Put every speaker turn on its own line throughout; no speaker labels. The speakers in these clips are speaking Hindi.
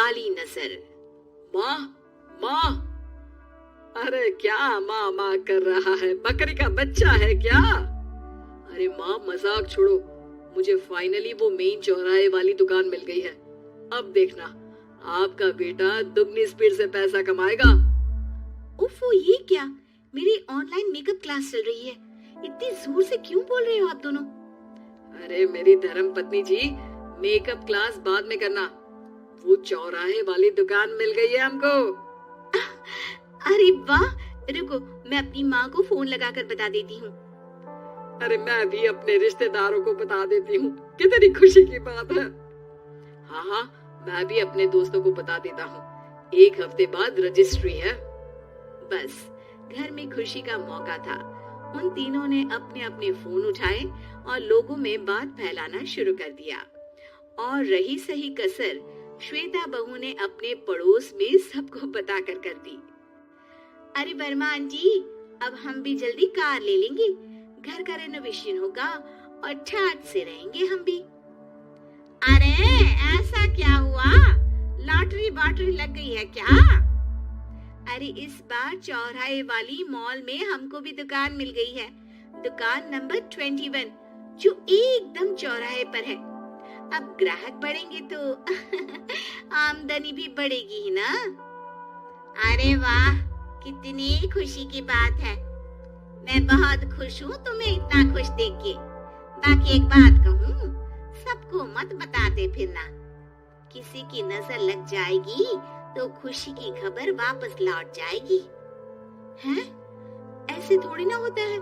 काली नजर।
माँ, माँ, अरे क्या माँ माँ कर रहा है? बकरी का बच्चा है क्या? अरे माँ मजाक छोड़ो, मुझे फाइनली वो मेन चौराहे वाली दुकान मिल गई है। अब देखना, आपका बेटा दुगनी स्पीड से पैसा कमाएगा।
उफ़ो, ये क्या? मेरी ऑनलाइन मेकअप क्लास चल रही है। इतनी जोर से क्यों बोल रहे हो आप दोनों?
अरे मेरी धर्म पत्नी जी, मेकअप क्लास बाद में करना, वो चौराहे वाली दुकान मिल गई है हमको।
अरे वाह, रुको मैं अपनी माँ को फोन लगाकर बता देती हूँ।
अरे मैं भी अपने रिश्तेदारों को बता देती हूँ, कितनी खुशी की बात है। हाँ हाँ, मैं भी अपने दोस्तों को बता देता हूँ, 1 हफ्ते बाद रजिस्ट्री है।
बस घर में खुशी का मौका था। उन तीनों ने अपने अपने फोन उठाए और लोगों में बात फैलाना शुरू कर दिया। और रही सही कसर श्वेता बहू ने अपने पड़ोस में सबको बताकर कर दी। अरे वर्मा आंटी, अब हम भी जल्दी कार ले लेंगे, घर का रेनोवेशन होगा और ठाट से रहेंगे हम भी। अरे ऐसा क्या हुआ? लॉटरी बाटरी लग गई है क्या? अरे इस बार चौराहे वाली मॉल में हमको भी दुकान मिल गई है, दुकान नंबर 21, जो एकदम चौराहे पर है। अब ग्राहक बढ़ेंगे तो आमदनी भी बढ़ेगी ही ना। अरे वाह, कितनी खुशी की बात है। मैं बहुत खुश हूँ तुम्हें इतना खुश देख के। बाकी एक बात कहूँ, सबको मत बताते फिरना, किसी की नजर लग जाएगी तो खुशी की खबर वापस लौट जाएगी। हैं? ऐसे थोड़ी ना होता है,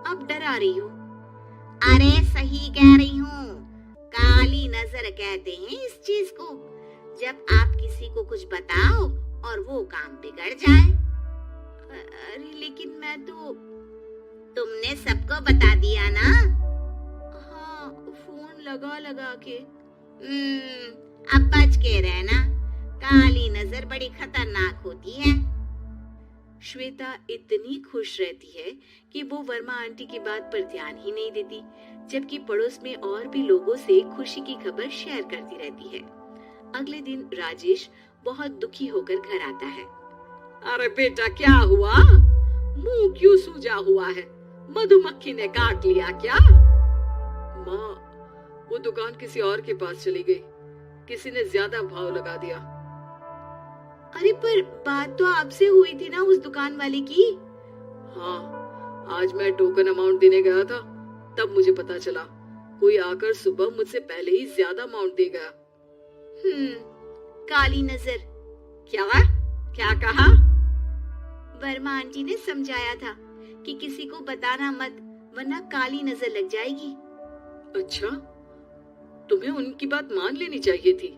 अब डरा रही हो। अरे सही कह रही हूँ, काली नजर कहते हैं इस चीज को, जब आप किसी को कुछ बताओ और वो काम बिगड़ जाए। अरे लेकिन मैं तो... तुमने सबको बता दिया ना? हाँ, फोन लगा लगा के। अब बच के रहना, काली नजर बड़ी खतरनाक होती है। श्वेता इतनी खुश रहती है कि वो वर्मा आंटी की बात पर ध्यान ही नहीं देती, जबकि पड़ोस में और भी लोगों से खुशी की खबर शेयर करती रहती है। अगले दिन राजेश बहुत दुखी होकर घर आता है।
अरे बेटा क्या हुआ? मुंह क्यों सूजा हुआ है? मधुमक्खी ने काट लिया क्या? माँ, वो दुकान किसी और के पास चली गई, किसी ने ज्यादा भाव लगा दिया।
अरे पर बात तो आपसे हुई थी ना उस दुकान वाले की?
हाँ, आज मैं टोकन अमाउंट देने गया था, तब मुझे पता चला कोई आकर सुबह मुझसे पहले ही ज्यादा अमाउंट दे गया।
काली नजर।
क्या कहा?
वर्मा आंटी ने समझाया था कि किसी को बताना मत, वरना काली नजर लग जाएगी।
अच्छा, तुम्हें उनकी बात मान लेनी चाहिए थी।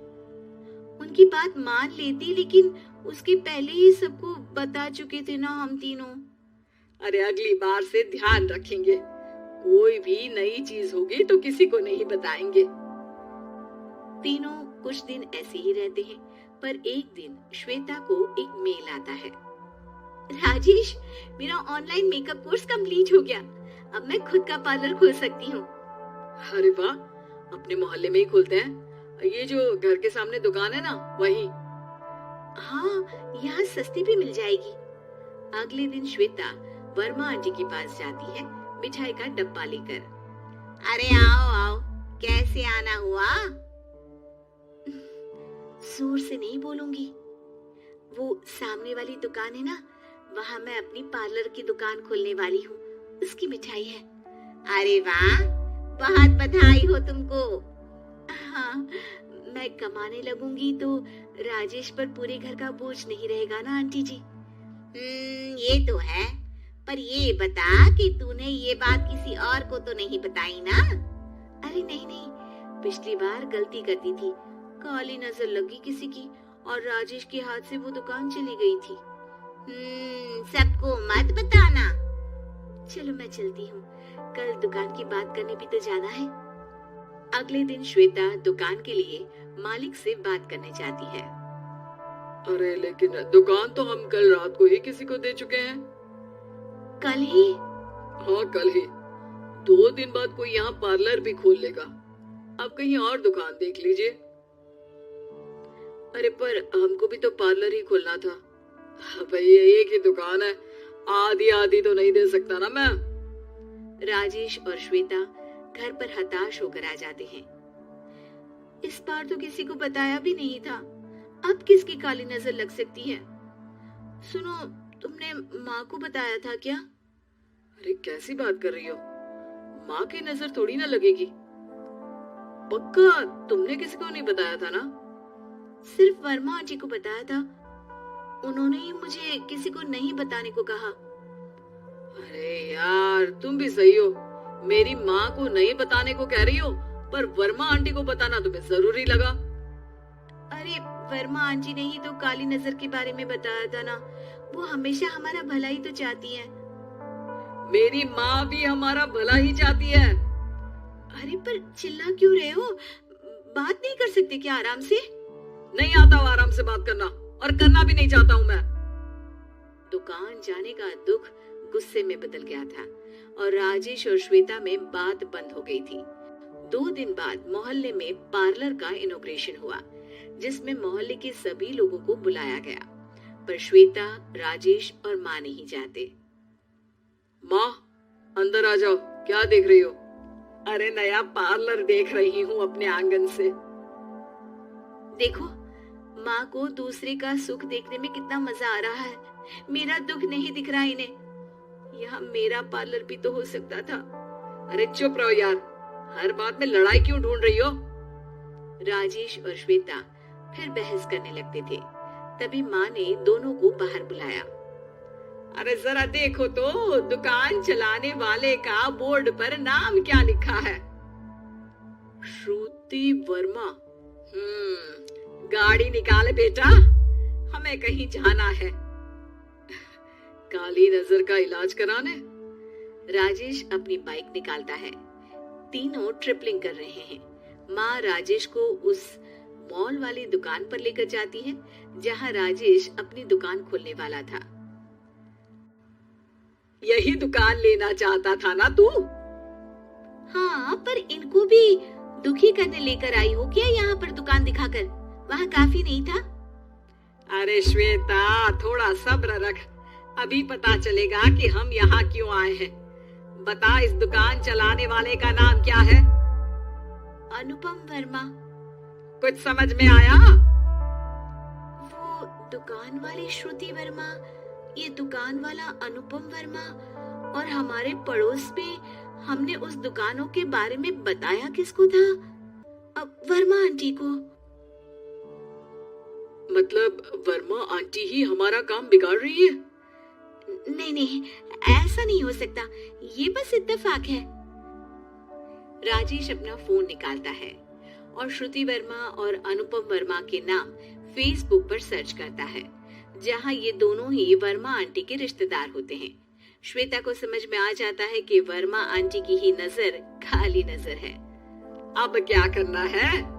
उनकी बात मान लेती, लेकिन उसके पहले ही सबको बता चुके थे ना हम तीनों।
अरे अगली बार से ध्यान रखेंगे, कोई भी नई चीज होगी तो किसी को नहीं बताएंगे।
तीनों कुछ दिन ऐसे ही रहते हैं, पर एक दिन श्वेता को एक मेल आता है। राजेश, मेरा ऑनलाइन मेकअप कोर्स कंप्लीट हो गया, अब मैं खुद का पार्लर खोल सकती हूँ।
अरे वाह, अपने मोहल्ले में ही खोलते हैं? ये जो घर के सामने दुकान है ना, वही?
हाँ, यहाँ सस्ती भी मिल जाएगी। अगले दिन श्वेता वर्मा आंटी के पास जाती है मिठाई का डब्बा लेकर। अरे आओ आओ, कैसे आना हुआ? जोर से नहीं बोलूंगी, वो सामने वाली दुकान है ना, वहाँ मैं अपनी पार्लर की दुकान खोलने वाली हूँ, उसकी मिठाई है। अरे वाह, बहुत बधाई हो तुमको। हाँ, मैं कमाने लगूंगी तो राजेश पर पूरे घर का बोझ नहीं रहेगा ना आंटी जी। ये तो है, पर ये बता कि तूने ये बात किसी और को तो नहीं बताई ना? अरे नहीं नहीं, पिछली बार गलती कर दी थी, काली नजर लगी किसी की और राजेश के हाथ से वो दुकान चली गई थी। सबको मत बताना। चलो मैं चलती हूँ, कल दुकान की बात करने भी तो जाना है। अगले दिन श्वेता दुकान के लिए मालिक से बात करने जाती है।
अरे लेकिन दुकान तो हम कल रात को ही किसी को दे चुके हैं।
कल ही?
हाँ कल ही। 2 दिन बाद कोई यहाँ पार्लर भी खोल लेगा, आप कहीं और दुकान देख लीजिए। अरे पर हमको भी तो पार्लर ही खोलना था। भैया एक ही दुकान है, आधी आधी तो नहीं दे सकता ना मैं।
राजेश और श्वेता घर पर हताश होकर आ जाते हैं। इस बार तो किसी को बताया भी नहीं था, अब किसकी काली नजर लग सकती है। सुनो, तुमने माँ को बताया था क्या?
अरे कैसी बात कर रही हो, माँ की नजर थोड़ी ना लगेगी। पक्का तुमने किसी को नहीं बताया था ना?
सिर्फ वर्मा आंटी को बताया था, उन्होंने ही मुझे किसी को नहीं बताने को कहा।
अरे यार तुम भी सही हो, मेरी माँ को नहीं बताने को कह रही हो, पर वर्मा आंटी को बताना तुम्हें जरूरी लगा।
अरे वर्मा आंटी ने ही तो काली नजर के बारे में बताया था ना, वो हमेशा हमारा भला ही तो चाहती है।
मेरी माँ भी हमारा भला ही चाहती है।
अरे पर चिल्ला क्यों रहे हो, बात नहीं कर सकते क्या आराम से?
नहीं आता हूँ आराम से बात करना, और करना भी नहीं चाहता हूँ मैं।
दुकान जाने का दुख गुस्से में बदल गया था और राजेश और श्वेता में बात बंद हो गई थी। 2 दिन बाद मोहल्ले में पार्लर का इनॉग्रेशन हुआ, जिसमें मोहल्ले के सभी लोगों को बुलाया गया, पर श्वेता, राजेश और माँ नहीं जाते।
माँ अंदर आ जाओ, क्या देख रही हो? अरे नया पार्लर देख रही हूँ अपने आंगन से।
देखो, माँ को दूसरे का सुख देखने में कितना मजा आ रहा है, मेरा दुख नहीं दिख रहा इन्हें। यहाँ मेरा पार्लर भी तो हो सकता था।
अरे चुप रहो यार, हर बात में लड़ाई क्यों ढूंढ रही हो?
राजेश और श्वेता फिर बहस करने लगते थे। तभी माँ ने दोनों को बाहर बुलाया।
अरे जरा देखो तो, दुकान चलाने वाले का बोर्ड पर नाम क्या लिखा है? श्रुति वर्मा। गाड़ी निकाले बेटा, हमें कहीं जाना है। काली नजर का इलाज कराने।
राजेश अपनी बाइक निकालता है। तीनों ट्रिपलिंग कर रहे हैं। माँ राजेश को उस मॉल वाली दुकान पर लेकर जाती है जहाँ राजेश अपनी दुकान खोलने वाला था।
यही दुकान लेना चाहता था ना तू?
हाँ, पर इनको भी दुखी करने लेकर आई हो क्या यहाँ पर दुकान दिखाकर? वहाँ काफी नहीं था?
अरे श्वेता थोड़ा सब्र रख, अभी पता चलेगा कि हम यहाँ क्यों आए हैं। बता, इस दुकान चलाने वाले का नाम क्या है?
अनुपम वर्मा।
कुछ समझ में आया?
वो दुकान वाली श्रुति वर्मा, ये दुकान वाला अनुपम वर्मा, और हमारे पड़ोस में हमने उस दुकानों के बारे में बताया किसको था? अब वर्मा आंटी को।
मतलब वर्मा आंटी ही हमारा काम बिगाड़ रही है?
नहीं नहीं, ऐसा नहीं हो सकता, ये बस इत्तेफाक है। राजेश अपना फोन निकालता है और श्रुति वर्मा और अनुपम वर्मा के नाम फेसबुक पर सर्च करता है, जहां ये दोनों ही वर्मा आंटी के रिश्तेदार होते हैं। श्वेता को समझ में आ जाता है कि वर्मा आंटी की ही नजर काली नजर है।
अब क्या करना है?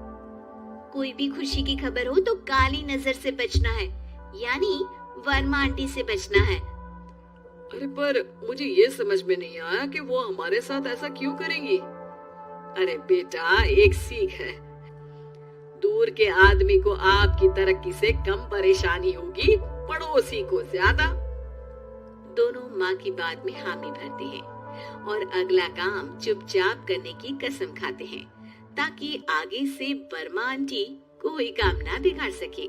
कोई भी खुशी की खबर हो तो काली नजर से बचना है, यानी वर्मा आंटी से बचना है।
अरे पर मुझे ये समझ में नहीं आया कि वो हमारे साथ ऐसा क्यों करेंगी। अरे बेटा, एक सीख है, दूर के आदमी को आपकी तरक्की से कम परेशानी होगी, पड़ोसी को ज्यादा। दोनों माँ की बात में हामी भरते हैं और अगला काम चुपचाप करने की कसम खाते हैं, ताकि आगे से वर्मा आंटी कोई काम ना बिगाड़ सके।